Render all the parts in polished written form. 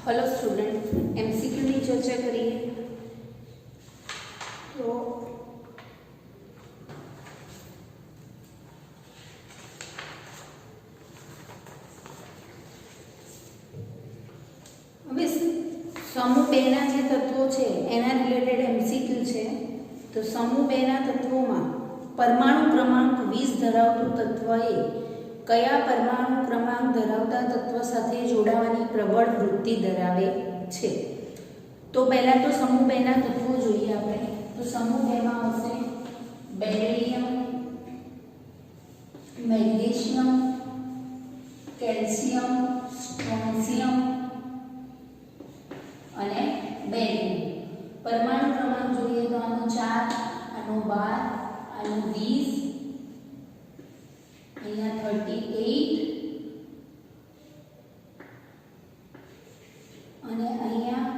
Hello student, MCQ ની ચર્ચા કરીએ તો હવે સમૂહ 2 ના જે તત્વો છે એના રિલેટેડ એમસીક્યુ છે। તો સમૂહ 2 ના તત્વોમાં પરમાણુ ક્રમાંક 20 ધરાવતું તત્વ એ કયા પરમાણુ ક્રમાંક ધરાવતા તત્વ સાથે જોડાવાની પ્રબળ વૃત્તિ ધરાવે છે? તો પહેલા તો સમૂહ 2 ના તત્વો જોઈએ આપણે। તો સમૂહ 2 માં આવશે બેરિયમ, મેગ્નેશિયમ, કેલ્શિયમ, સ્ટ્રોન્શિયમ અને બેરિયમ। પરમાણુ ક્રમાંક જોઈએ તો આનો 4, આનો 12, આનો 20, અહીંયા 38 અને અહીંયા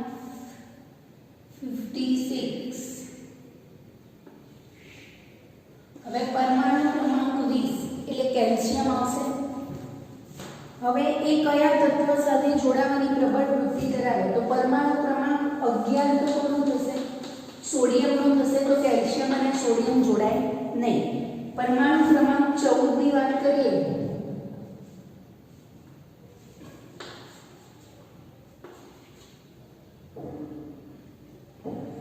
56। હવે પરમાણુ ક્રમાંક 20 એટલે કેલ્શિયમ આવશે। હવે એ કયા તત્વ સાથે જોડાવાની પ્રબળ વૃત્તિ ધરાવે? તો પરમાણુ ક્રમાંક 11 તો કોનું થશે? સોડિયમનું થશે। તો કેલ્શિયમ અને સોડિયમ જોડાય નહીં। પરમાણુ ક્રમાંક 14 ની વાત કરીએ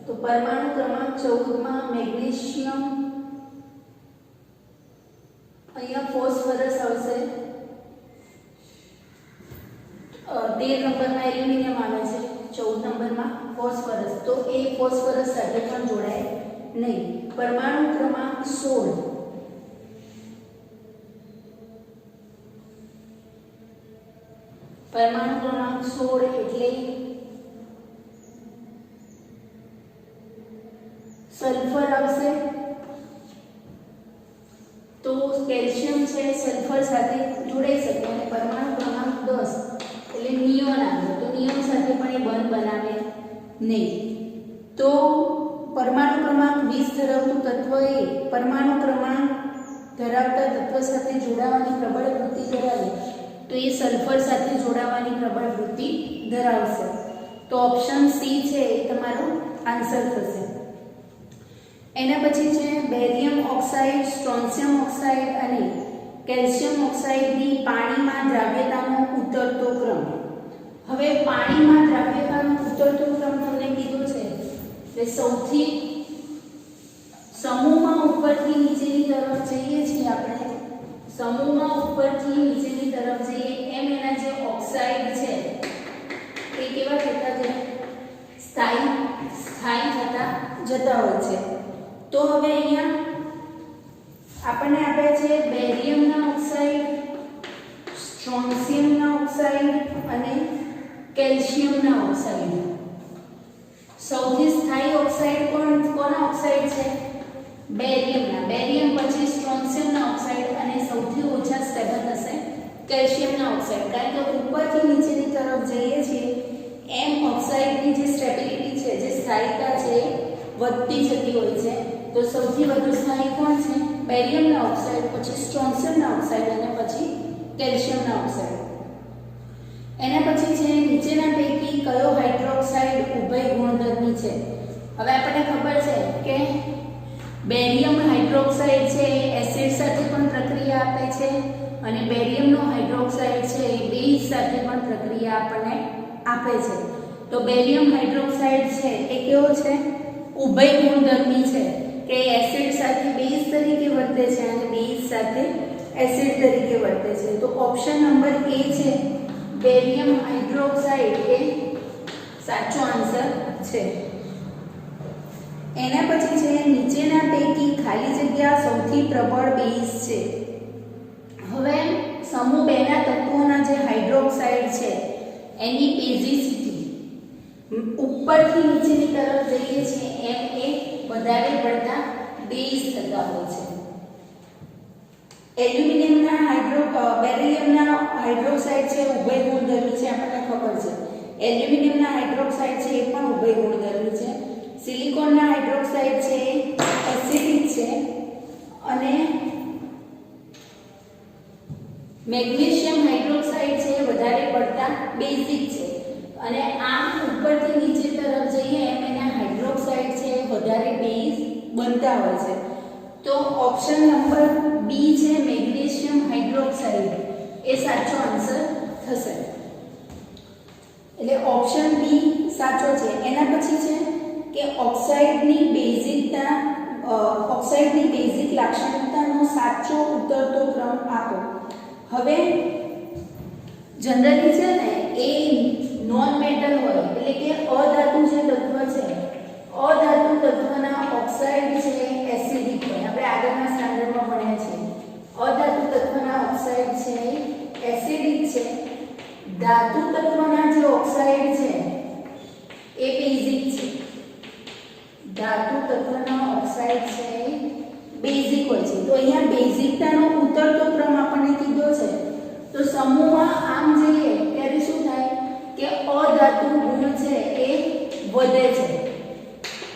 તો પરમાણુ ક્રમાંક 14 માં મેગ્નેશિયમ, અહીંયા ફોસ્ફરસ આવશે। 13 નંબરમાં એલ્યુમિનિયમ આવે છે, 14 નંબરમાં ફોસ્ફરસ। તો એ ફોસ્ફરસ સાથે પણ જોડાય નહીં। પરમાણુ ક્રમાંક 16 પરમાણુ ક્રમાંક 16 એટલે સલ્ફર આવશે। તો કેલ્શિયમ છે સલ્ફર સાથે જોડાઈ શકે અને પરમાણુ ક્રમાંક 10 એટલે નિયોન આવે। તો નિયોન સાથે પણ એ બંધ બનાવે નહીં। તો પરમાણુ ક્રમાંક 20 ધરાવતું તત્વ એ પરમાણુ ક્રમાંક ધરાવતા તત્વ સાથે જોડાવાની પ્રબળ વૃત્તિ ધરાવે તો એ સલ્ફર સાથે જોડાવાની પ્રબળ વૃત્તિ ધરાવશે। તો ઓપ્શન સી છે એ તમારો આન્સર થશે। એના પછી છે બેરિયમ ઓક્સાઇડ, સ્ટ્રોન્શિયમ ઓક્સાઇડ અને કેલ્શિયમ ઓક્સાઇડની પાણીમાં દ્રાવ્યતાનો ઉતરતો ક્રમ। હવે પાણીમાં દ્રાવ્યતાનો ઉતરતો ક્રમ તમને કીધું છે કે સૌથી સમૂહમાં ઉપરથી નીચેની તરફ જઈએ છીએ આપણે, સમૂહમાં ઉપરથી નીચેની તરફ જઈએ એમ એના જે ઓક્સાઇડ છે એ કેવા થતા જાય? સ્થાયી થતા જતા હોય છે। તો હવે અહીંયા આપણને આપે છે બેરિયમના ઓક્સાઇડ, સ્ટ્રોન્શિયમના ઓક્સાઇડ અને કેલ્શિયમના ઓક્સાઇડ। સૌથી સ્થાયી ઓક્સાઇડ કોના ઓક્સાઇડ છે? બેરિયમના। બેરિયમ પછી સ્ટ્રોન્શિયમના ઓક્સાઇડ અને સૌથી ઓછા સ્ટેબલ હશે કેલ્શિયમના ઓક્સાઇડ। કારણ કે ઉપરથી નીચેની તરફ જઈએ છીએ એમ ઓક્સાઇડની જે સ્ટેબિલિટી છે, જે સ્થાયીતા છે વધતી જતી હોય છે। તો સૌથી વધુ સ્થાયી કોણ છે? બેરિયમના ઓક્સાઇડ, પછી સ્ટ્રોન્શિયમના ઓક્સાઇડ અને પછી કેલ્શિયમના ઓક્સાઇડ। એના પછી છે નીચેના પૈકી કયો હાઇડ્રોક્સાઇડ ઉભય ગુણધર્મી છે? હવે આપણને ખબર છે કે બેરિયમ હાઇડ્રોક્સાઇડ છે એ એસિડ સાથે પણ પ્રક્રિયા આપે છે અને બેરિયમનો હાઇડ્રોક્સાઇડ છે એ બેઝ સાથે પણ પ્રક્રિયા આપણને આપે છે। તો બેરિયમ હાઇડ્રોક્સાઇડ છે એ કેવો છે? ઉભય ગુણધર્મી છે કે એસિડ સાથે બેઝ તરીકે વર્તે છે અને બેઝ સાથે એસિડ તરીકે વર્તે છે। તો ઓપ્શન નંબર એ છે બેરિયમ હાઇડ્રોક્સાઇડ એ સાચો આન્સર છે। એના પછી છે નીચેના પૈકી ખાલી જગ્યા સૌથી પ્રબળ બેઝ છે। હવે સમૂહ 2 ના તત્વોના જે હાઇડ્રોક્સાઇડ છે એની બેઝિસિટી ઉપરથી નીચેની તરફ જઈએ છીએ એમ એ વધારે પડતા બેઝ થતા હોય છે। બેરિયમના હાઇડ્રોક્સાઇડ છે ઉભય ગુણધર્મી છે, આપણને ખબર છે। એલ્યુમિનિયમના હાઇડ્રોક્સાઇડ છે એ પણ ઉભય ગુણધર્મી છે। સિલિકોનના હાઇડ્રોક્સાઇડ છે એ એસિડિક છે અને મેગ્નેશિયમ હાઇડ્રોક્સાઇડ છે વધારે પડતા બેઝિક છે અને આમ ઉપરથી નીચે તરફ જઈએ એમ એના હાઇડ્રોક્સાઇડ છે વધારે બેઝ બનતા હોય છે. તો ઓપ્શન નંબર બી છે મેગ્નેશિયમ હાઇડ્રોક્સાઇડ એ સાચો આન્સર થશે. એટલે ઓપ્શન બી સાચો છે. એના પછી છે કે ઓક્સાઇડની બેઝિક લાક્ષણિકતાનો સાચો ઉતરતો ક્રમ આપો. હવે જનરલી છે ને એ નોન મેટલ હોય એટલે કે અધાતુ જે તત્વ છે અધાતુ તત્વના ઓક્સાઇડ છે એસિડિક હોય. આપણે આગળના સ્ટાન્ડર્ડમાં ભણ્યા છે અધાતુ તત્વના ઓક્સાઇડ છે એસિડિક છે. ધાતુ તત્વના જે ઓક્સાઇડ છે એ બેઝિક છે. ધાતુ તત્વના ઓક્સાઇડ છે બેઝિક હોય છે. તો અહીંયા બેઝિકતાનો ઉતરતો ક્રમ આપણને કીધો છે. તો સમૂહમાં આમ જઈએ ત્યારે શું થાય કે અધાતુ ગુણ છે એ વધે છે.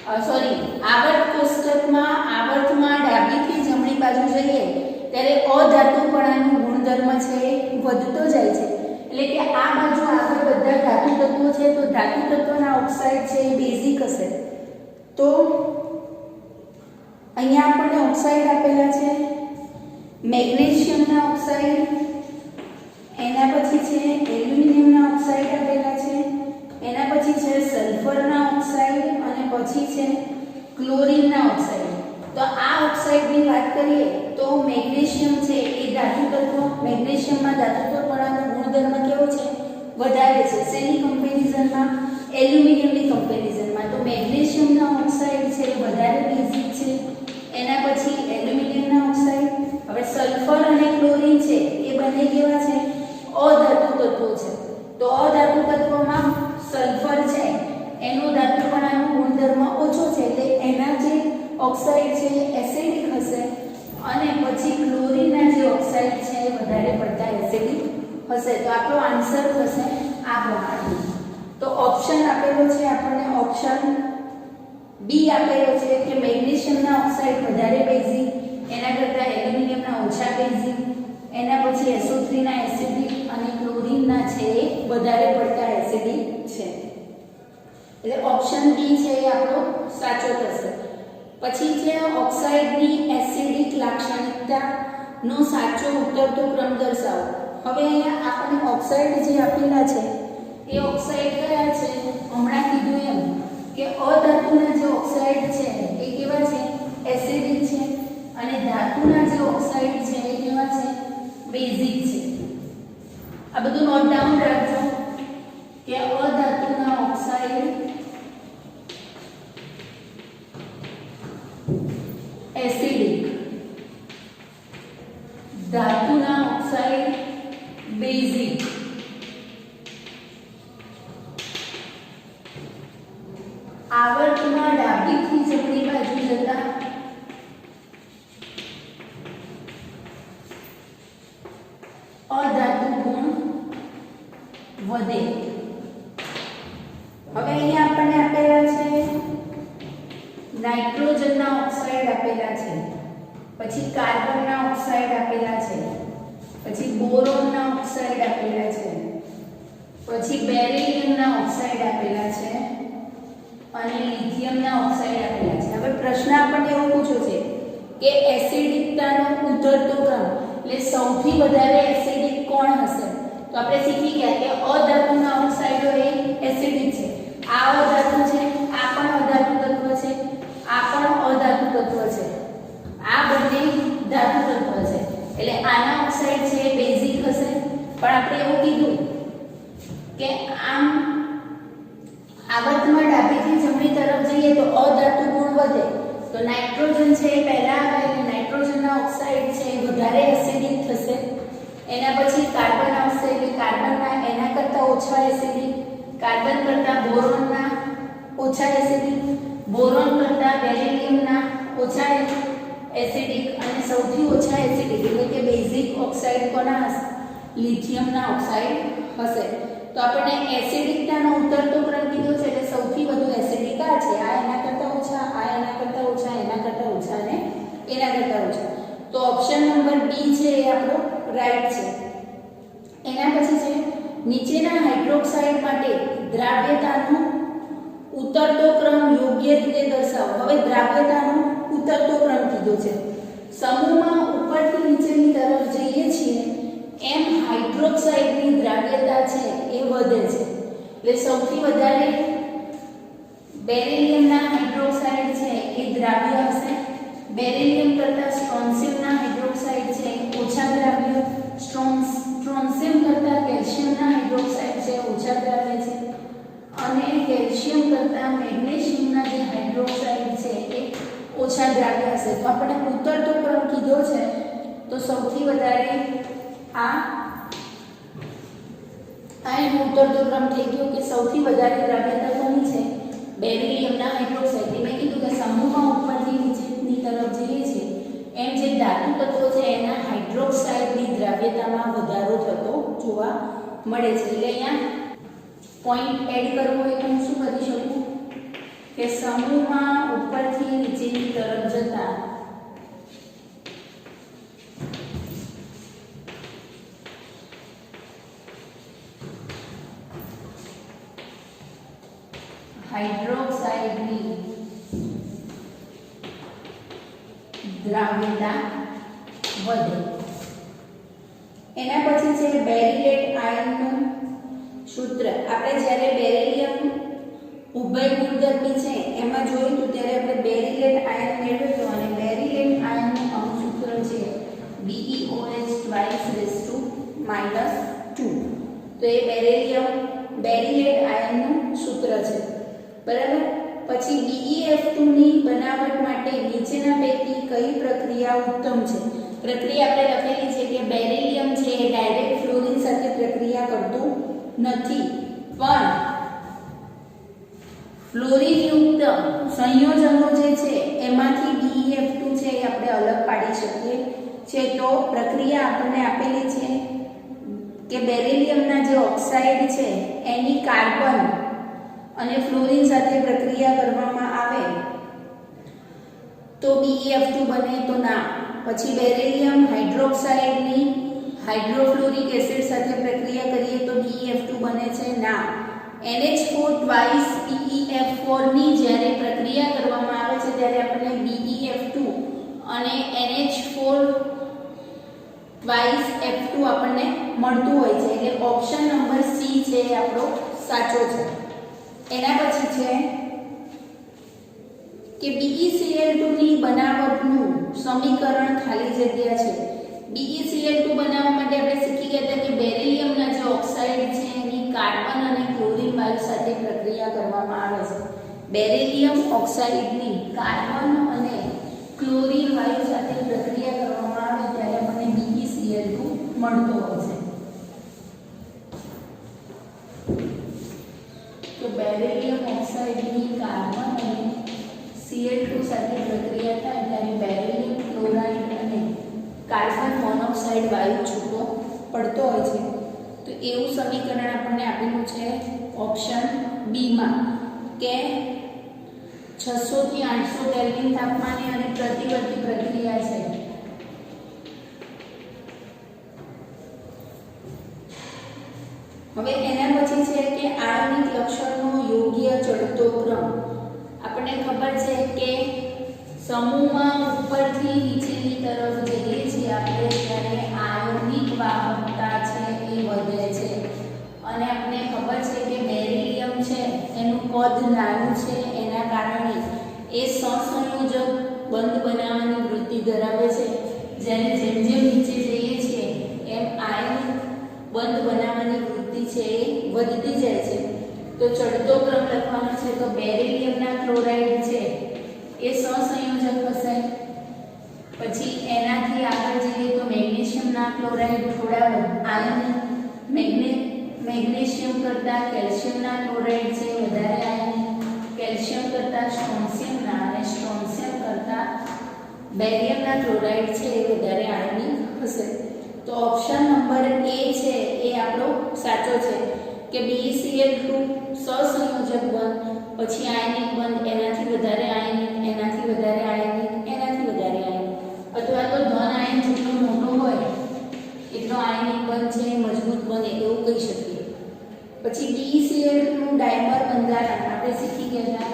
આવર્ત કોષ્ટકમાં ડાબીથી જમણી બાજુ જઈએ ત્યારે અધાતુપણાનો ગુણધર્મ છે એ વધતો જાય છે. એટલે કે આ બાજુ આગળ બધા ધાતુ તત્વો છે તો ધાતુ તત્વના ઓક્સાઇડ છે એ બેઝિક હશે. તો અહીંયા આપણને ઓક્સાઇડ આપેલા છે મેગ્નેશિયમના ઓક્સાઇડ, એના પછી છે એલ્યુમિનિયમના ઓક્સાઇડ આપેલા છે, એના પછી છે સલ્ફરના ઓક્સાઇડ અને પછી છે ક્લોરીનના ઓક્સાઇડ. તો આ ઓક્સાઇડની વાત કરીએ તો મેગ્નેશિયમ છે એ ધાતુ તત્વ, મેગ્નેશિયમમાં ધાતુત્વપણાનો ગુણધર્મ કેવો છે વધારે છે. શેની કમ્પેરિઝનમાં? એલ્યુમિનિયમની કમ્પેરિઝનમાં. તો મેગ્નેશિયમના ઓક્સાઇડ છે એ વધારે બેઝિક છે. એના પછી એલ્યુમિનિયમના ઓક્સાઇડ. હવે સલ્ફર અને ક્લોરીન છે એ બંને કેવા છે? અધાતુ તત્વો છે. તો અધાતુ તત્વમાં સલ્ફર છે એનો ધાતુપણાનો ગુણધર્મ ઓછો છે એટલે એના જે ઓક્સાઇડ છે એ એસિડિક હશે અને પછી ક્લોરીનના જે ઓક્સાઇડ છે એ વધારે પડતા એસિડિક હશે. તો આપણો આન્સર થશે આ પ્રમાણે. તો ઓપ્શન આપેલો છે આપણને ઓપ્શન બી આપેલો છે કે મેગ્નેશિયમના ઓક્સાઇડ વધારે બેઝિક, એના કરતાં એલ્યુમિનિયમના ઓછા બેઝિક, એના પછી SO3 ના એસિડિક અને ક્લોરીનના છે એ વધારે પડતા એસિડિક છે. એટલે ઓપ્શન બી છે એ આપણો સાચો થશે. પછી છે ઓક્સાઇડની એસિડિક લાક્ષણિકતાનો સાચો ઉતરતો ક્રમ દર્શાવો. હવે અહીંયા આપણને ઓક્સાઇડ જે આપેલા છે એ ઓક્સાઇડ કયા છે? હમણાં કીધું એમ કે અધાતુના જે ઓક્સાઇડ છે એ કેવા છે? એસિડિક છે. અને ધાતુના જે ઓક્સાઇડ છે એ કેવા છે? બેઝિક છે. આ બધું નોટ ડાઉન રાખજો કે અધાતુના ઓક્સાઇડ એસિડિક, ધાતુના ઓક્સાઇડ બેઝિક, આવર્તમાં ડાબીથી જમણી બાજુ જતા અધાતુ ગુણ વધે. હવે અહીંયા આપણને આપેલા છે નાઇટ્રોજનના ઓક્સાઇડ આપેલા છે, પછી કાર્બનના ઓક્સાઇડ આપેલા છે, પછી બોરોનના ઓક્સાઇડ આપેલા છે, પછી બેરિલિયમના ઓક્સાઇડ આપેલા છે અને લિથિયમના ઓક્સાઇડ આપેલા છે. હવે પ્રશ્ન આપણને એવો પૂછ્યો છે કે એસિડિકતાનો ઉતરતો ક્રમ એટલે સૌથી વધારે એસિડિક કોણ હશે? તો આપણે શીખી ગયા કે અધાતુના ઓક્સાઇડો એ એસિડિક છે. આ અધાતુ છે, આ પણ અધાતુ તત્વ છે, આ પણ અધાતુ તત્વ છે, આ બંને ધાતુ તત્વ છે. એટલે આના ઓક્સાઇડ છે એ બેઝિક હશે. પણ આપણે એવું કીધું કે આમ આવર્તમાં ડાબીથી જમણી તરફ જઈએ તો અધાતુ ગુણ વધે. તો નાઇટ્રોજન છે એ પહેલા આવે એટલે નાઇટ્રોજનના ઓક્સાઇડ છે એ વધારે એસિડિક થશે. એના પછી કાર્બન આવશે એટલે કાર્બનના એના કરતાં ઓછા એસિડિક, કાર્બન કરતાં બોરોનના ઓછા એસિડિક, બોરોન કરતાં બેરિલિયમના ઓછા એસિડિક અને સૌથી ઓછા એસિડિક એટલે કે બેઝિક ઓક્સાઇડ કોના હશે? લિથિયમના ઓક્સાઇડ હશે. તો આપણને એસિડિકતાનો ઉતરતો ક્રમ કીધો છે એટલે સૌથી વધુ એસિડિક આ છે. આ એના કરતાં ઓછા, આ એના કરતાં ઓછા, એના કરતાં ઓછા અને એના કરતાં ઓછા. તો ઓપ્શન નંબર બી છે એ આપણો રાઈટ છે. એના પછી છે નીચેના હાઇડ્રોક્સાઇડ માટે દ્રાવ્યતાનો ઉતરતો ક્રમ યોગ્ય રીતે દર્શાવો. હવે દ્રાવ્યતાનો ઉતરતો ક્રમ કીધો છે. સમૂહમાં ઉપરથી નીચેની તરફ જઈએ છીએ એમ હાઇડ્રોક્સાઇડની દ્રાવ્યતા છે એ વધે છે. એટલે સૌથી વધારે બેરિલિયમના હાઇડ્રોક્સાઇડ છે એ દ્રાવ્ય હશે. બેરિલિયમ કરતાં સ્ટ્રોન્સિયમના હાઇડ્રોક્સાઇડ છે ઓછા દ્રાવ્ય. સ્ટ્રોન્સિયમ કરતાં કેલ્શિયમના હાઇડ્રોક્સાઇડ છે ઓછા દ્રાવ્ય છે. અને કેલ્શિયમ કરતાં મેગ્નેશિયમના જે હાઇડ્રોક્સાઇડ છે એ ઓછા દ્રાવ્ય હશે. તો આપણે ઉતરતો ક્રમ કીધો છે તો સૌથી વધારે આ એનો ઉતરતો ક્રમ થઈ ગયો કે સૌથી વધારે દ્રાવ્યતા કોની છે? બેરિલિયમના હાઇડ્રોક્સાઇડ. મેં કીધું કે સમૂહમાં ઉપરથી નીચેની તરફ જઈએ છીએ એમ જે ધાતુ તત્વો છે એના હાઇડ્રોક્સાઇડની દ્રાવ્યતામાં વધારો થતો જોવા મળે છે. એટલે અહીંયા પોઈન્ટ એડ કરવો હોય તો હું શું કરી શકું કે સમૂહમાં ઉપરથી નીચેની તરફ જતા હાઇડ્રોક્સાઇડની દ્રાવ્યતા વધે. એના પછી છે બેરિલેટ આયનનું સૂત્ર. આપણે જ્યારે બેરિલિયમ ઉભયગુણધર્મી છે એમાં જોયું હતું ત્યારે આપણે બેરિલેટ આયન મેળવ્યો હતો અને બેરિલેટ આયનનું અણુસૂત્ર છે BeOH2 તો એ બેરિલેટ આયનનું સૂત્ર છે. બરાબર. પછી BeF2 ની બનાવટ માટે નીચેના પૈકી કઈ પ્રક્રિયા ઉત્તમ છે? પ્રક્રિયા આપણે લખેલી છે કે બેરિલિયમ છે એ ડાયરેક્ટ ફ્લોરિન સાથે પ્રક્રિયા કરતું નથી, પણ ફ્લોરિનયુક્ત સંયોજનો જે છે એમાંથી BeF2 છે એ આપણે અલગ પાડી શકીએ છે. તો પ્રક્રિયા આપણને આપેલી છે કે બેરિલિયમના જે ઓક્સાઇડ છે એની કાર્બન અને ફ્લોરિન સાથે પ્રક્રિયા કરવામાં આવે તો BeF2 બને તો ના. પછી બેરિલિયમ હાઇડ્રોક્સાઇડની હાઇડ્રોફ્લોરિક એસિડ સાથે પ્રક્રિયા કરીએ તો BeF2 બને છે ના. NH4 ટ્વાઇસ PeF4 ની જ્યારે પ્રક્રિયા કરવામાં આવે છે ત્યારે આપણને BeF2 અને NH4 ટ્વાઇસ F2 આપણને મળતું હોય છે. એટલે ઓપ્શન નંબર C છે એ આપણો સાચો છે. એના પછી છે કે BeCl2 ની બનાવટનું સમીકરણ ખાલી જગ્યા છે. BeCl2 બનાવવા માટે આપણે શીખી ગયા હતા કે બેરિલિયમના જે ઓક્સાઇડ છે એની કાર્બન અને ક્લોરીન વાયુ સાથે પ્રક્રિયા કરવામાં આવે છે. બેરિલિયમ ઓક્સાઇડની કાર્બન અને ક્લોરીન વાયુ સાથે પ્રક્રિયા કરવામાં આવે ત્યારે આપણને BeCl2 મળતો હોય છે. તો બેરિલિયમ ઓક્સાઇડની કાર્બન અને Cl2 સાથે પ્રક્રિયા થાય ત્યારે બેરિલિયમ ક્લોરાઇડ અને કાર્બન મોનોક્સાઇડ વાયુ છૂટો પડતો હોય છે. તો એવું સમીકરણ આપણને આપેલું છે ઓપ્શન બી માં કે 600 થી 800 કેલ્વિન તાપમાને અને પ્રતિવર્તી પ્રક્રિયા છે. હવે એના પછી છે કે આયનિક લક્ષણનો યોગ્ય ચડતો ક્રમ. આપણને ખબર છે કે સમૂહમાં ઉપરથી નીચેની તરફ જઈએ છીએ આપણે ત્યારે આયનિક વાહકતા છે એ વધે છે. અને આપણને ખબર છે કે બેરિલિયમ છે એનું કદ નાનું છે એના કારણે એ સહસંયોજક બંધ બનાવવાની વૃત્તિ ધરાવે છે. જ્યારે જેમ જેમ નીચે જઈએ છીએ એમ આયન બંધ બનાવવાની વૃત્તિ છે એ વધતી જાય છે. તો ચડતો ક્રમ લખવાનો છે તો બેરિલિયમના ક્લોરાઇડ છે એ સહસંયોજક હશે. પછી એનાથી આગળ જઈએ તો મેગ્નેશિયમના ક્લોરાઇડ થોડા આયન મેગ્નેશિયમ કરતાં કેલ્શિયમના ક્લોરાઇડ છે વધારે આયન, કેલ્શિયમ કરતાં સ્ટ્રોન્સિયમના અને સ્ટ્રોન્સિયમ કરતાં બેરિયમના ક્લોરાઇડ છે એ વધારે આયનિક હશે. તો ઓપ્શન નંબર A છે એ આપણો સાચો છે કે BeCl2 સહસંયોજક બંધ, પછી આયનિક બંધ, એનાથી વધારે આયનિક, એનાથી વધારે આયનિક, એનાથી વધારે આયનિક, અથવા તો ધન આયન જેટલો મોટો હોય એટલો આયનિક બંધ છે મજબૂત બને એવું કહી શકીએ. પછી BeCl2 નું ડાયમર બંધારણ આપણે શીખી ગયા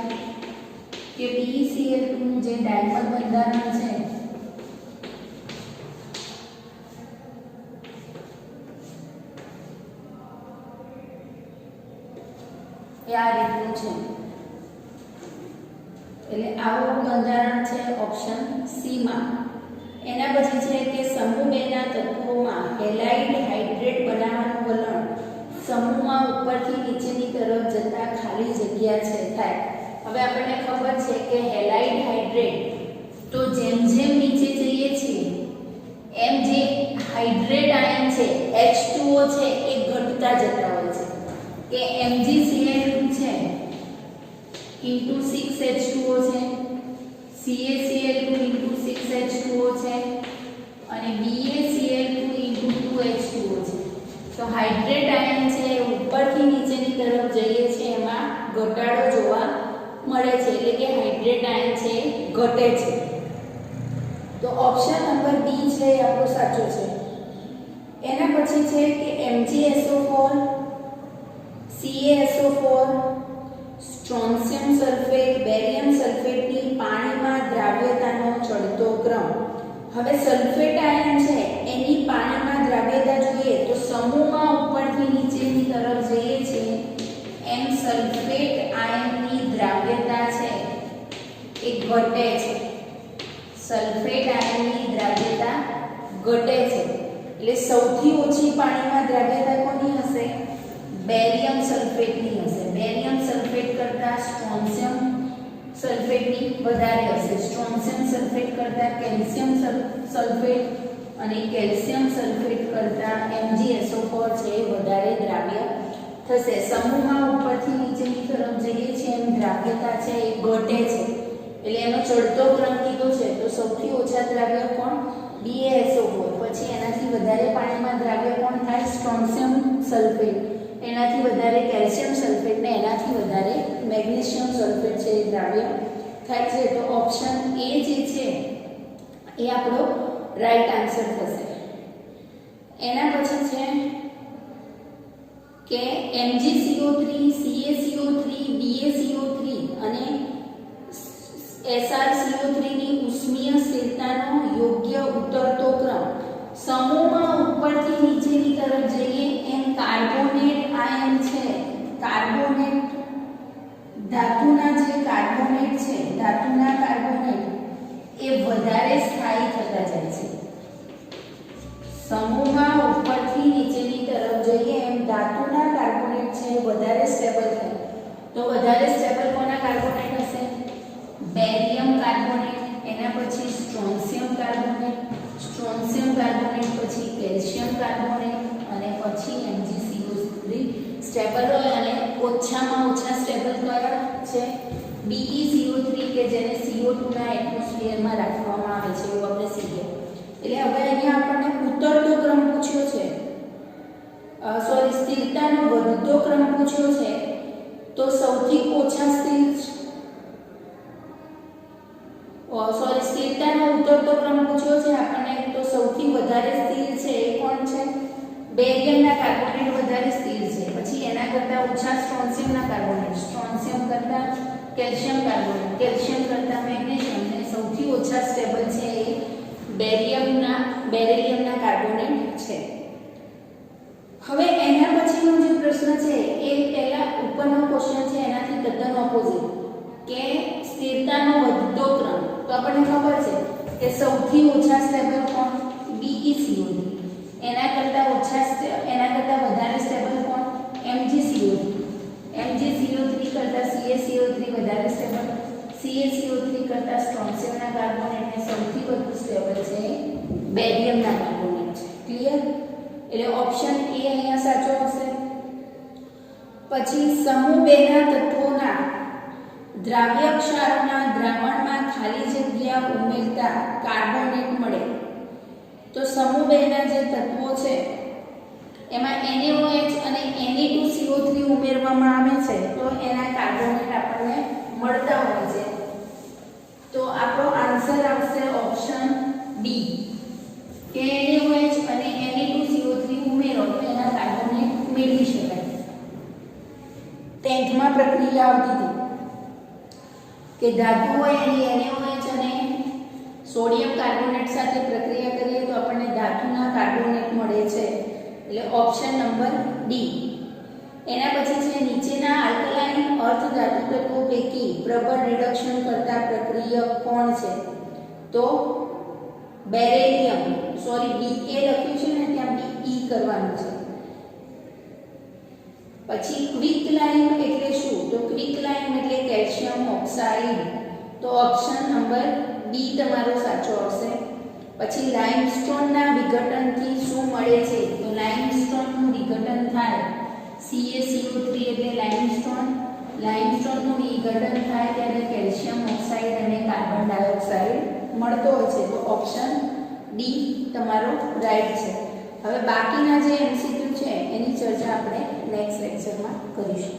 કે BeCl2 નું જે ડાયમર બંધારણ છે એ આ રીતનું છે. એટલે આવું બંધારણ છે ઓપ્શન સી માં. એના પછી છે કે સમૂહ 2 ના તત્વોમાં હેલાઇડ હાઇડ્રેટ બનાવવાનું વલણ સમૂહમાં ઉપરથી નીચેની તરફ જતા ખાલી જગ્યા છે થાય. હવે આપણને ખબર છે કે હેલાઇડ હાઇડ્રેટ તો જેમ જેમ નીચે જઈએ છીએ એમ જે હાઇડ્રેટ આયન છે H2O છે એ ઘટતા જતા હોય છે કે MgCl2 છે into 6H2O છે, CaCl2 into 6H2O છે અને BaCl2 into 2H2O છે. તો હાઇડ્રેટ આયન છે ઉપરથી નીચેની તરફ જઈએ છે એમાં ઘટાડો જોવા મળે છે એટલે કે હાઇડ્રેટ આયન છે ઘટે છે. તો ઓપ્શન નંબર બી છે એ આપણો સાચો છે. એના પછી છે કે MgSO4 CaSO4 સ્ટ્રોન્શિયમ સલ્ફેટ બેરિયમ સલ્ફેટની પાણીમાં દ્રાવ્યતાનો ચડતો ક્રમ. હવે સલ્ફેટ આયન છે એની પાણીમાં દ્રાવ્યતા જોઈએ તો સમૂહમાં ઉપરથી નીચેની તરફ જઈએ છીએ એમ સલ્ફેટ આયનની દ્રાવ્યતા છે એ ઘટે છે. સલ્ફેટ આયનની દ્રાવ્યતા ઘટે છે એટલે સૌથી ઓછી પાણીમાં દ્રાવ્યતા કોની હશે? બેરિયમ સલ્ફેટની હશે. બેરિયમ સલ્ફેટ કરતાં સ્ટ્રોન્શિયમ સલ્ફેટની વધારે હશે. સ્ટ્રોન્શિયમ સલ્ફેટ કરતાં કેલ્શિયમ સલ્ફેટ અને કેલ્શિયમ સલ્ફેટ કરતાં MgSO4 છે વધારે દ્રાવ્ય થશે. સમૂહમાં ઉપરથી નીચેની તરફ જઈએ છીએ એમ દ્રાવ્યતા છે એ ઘટે છે એટલે એનો ચડતો ક્રમ કીધો છે. તો સૌથી ઓછા દ્રાવ્ય કોણ? BaSO4. પછી એનાથી વધારે પાણીમાં દ્રાવ્ય કોણ થાય? સ્ટ્રોન્શિયમ સલ્ફેટ. એનાથી વધારે કેલ્શિયમ સલ્ફેટ ને એનાથી વધારે મેગ્નેશિયમ સલ્ફેટ છે એ દ્રાવ્ય થાય છે. તો ઓપ્શન એ જે છે એ આપણો રાઈટ આન્સર થશે. એના પછી છે કે MgCO3 CaCO3 BaCO3 અને SrCO3 ની ઉષ્મીય સ્થિરતાનો યોગ્ય ઉતરતો ક્રમ. સમૂહમાં ઉપરથી નીચેની તરફ જઈએ એમ કાર્બોનેટ આયન છે કાર્બોનેટ ધાતુના જે કાર્બોનેટ છે ધાતુના કાર્બોનેટ એ વધારે સ્થાયી થતા જાય છે. સમૂહમાં ઉપરથી નીચેની તરફ જઈએ એમ ધાતુના કાર્બોનેટ છે વધારે સ્ટેબલ થાય. તો વધારે સ્ટેબલ કોના કાર્બોનેટ હશે? Barium carbonate. એના પછી સ્ટ્રોન્શિયમ કાર્બોનેટ. સ્ટ્રોન્શિયમ કાર્બોનેટ પછી કેલ્શિયમ કાર્બોનેટ અને પછી MgCO3 સ્ટેબલ હોય અને ઓછામાં ઓછા સ્ટેબલ કયા છે? BeCO3 કે જેને CO2 ના એટમોસ્ફિયરમાં રાખવામાં આવે છે એવું આપણે શીખ્યા. એટલે હવે અહીંયા આપણને ઉતરતો ક્રમ પૂછ્યો છે સ્થિરતાનો વધતો ક્રમ પૂછ્યો છે. તો સૌથી ઓછા સ્થિરતાનો ઉતરતો ક્રમ પૂછ્યો છે આપણને. તો સૌથી વધારે સ્થિર છે એ કોણ છે? બેરિયમના કાર્બોનેટ વધારે સ્થિર છે. પછી એના કરતાં ઓછા સ્ટ્રોન્શિયમના કાર્બોનેટ. સ્ટ્રોન્શિયમ કરતાં કેલ્શિયમ કાર્બોનેટ. કેલ્શિયમ કરતાં મેગ્નેશિયમ. અને સૌથી ઓછા સ્ટેબલ છે એ બેરિલિયમના કાર્બોનેટ છે. હવે એના પછીનો જે પ્રશ્ન છે એ પહેલા ઉપરનો ક્વેશ્ચન છે એનાથી તદ્દન ઓપોઝિટ કે સ્થિરતાનો વધતો ક્રમ. તો આપણને ખબર છે કે સૌથી ઓછા સ્ટેબલ કોણ? BeCO3. એના કરતાં વધારે સ્ટેબલ કોણ? MgCO3. MgCO3 કરતાં CaCO3 વધારે સ્ટેબલ. CaCO3 કરતાં સ્ટ્રોન્શિયમના કાર્બોનેટ ને સૌથી વધુ સ્ટેબલ છે બેરિયમના કાર્બોનેટ છે. ક્લિયર? એટલે ઓપ્શન એ અહીંયા સાચો હશે. પછી સમૂહ 2 ના તત્વોના દ્રાવ્ય ક્ષારોના દ્રાવણમાં ખાલી જગ્યા ઉમેરતા કાર્બોનેટ મળે. તો સમૂહ 2 ના જે તત્વો છે એમાં NaOH અને Na2CO3 ઉમેરવામાં આવે છે તો એના કાર્બોનેટ આપણને મળતા હોય છે. તો આપણો આન્સર આવશે ઓપ્શન ડી કે NaOH અને Na2CO3 ઉમેરો તો એના કાર્બોનેટ મેળવી શકાય. 10th માં પ્રક્રિયા આવતી હતી કે ધાતુ હોય એની NaOH અને સોડિયમ કાર્બોનેટ સાથે પ્રક્રિયા કરીએ તો આપણને ધાતુના કાર્બોનેટ મળે છે, એટલે ઓપ્શન નંબર ડી. એના પછી છે નીચેના આલ્કલાઇન અર્ધધાતુ તત્વો પૈકી પ્રબળ રિડક્શન કરતા પ્રક્રિયક કોણ છે? તો બેરેલિયમ, સોરી Ba લખ્યું છે ને ત્યાં Be કરવાનું છે. પછી ક્વિકલાઇમ એટલે શું? તો ક્વિકલાઇમ એટલે કેલ્શિયમ ઓક્સાઇડ, તો ઓપ્શન નંબર બી તમારો સાચો આવશે. પછી લાઇમસ્ટોનના વિઘટનથી શું મળે છે? તો લાઇમસ્ટોનનું વિઘટન થાય CaCO3 એટલે લાઇમસ્ટોનનું વિઘટન થાય ત્યારે કેલ્શિયમ ઓક્સાઇડ અને કાર્બન ડાયોક્સાઇડ મળતો હોય છે, તો ઓપ્શન ડી તમારો રાઈટ છે. હવે બાકીના જે MCQ છે એની ચર્ચા આપણે નેક્સ્ટ લેક્ચરમાં કરીશું.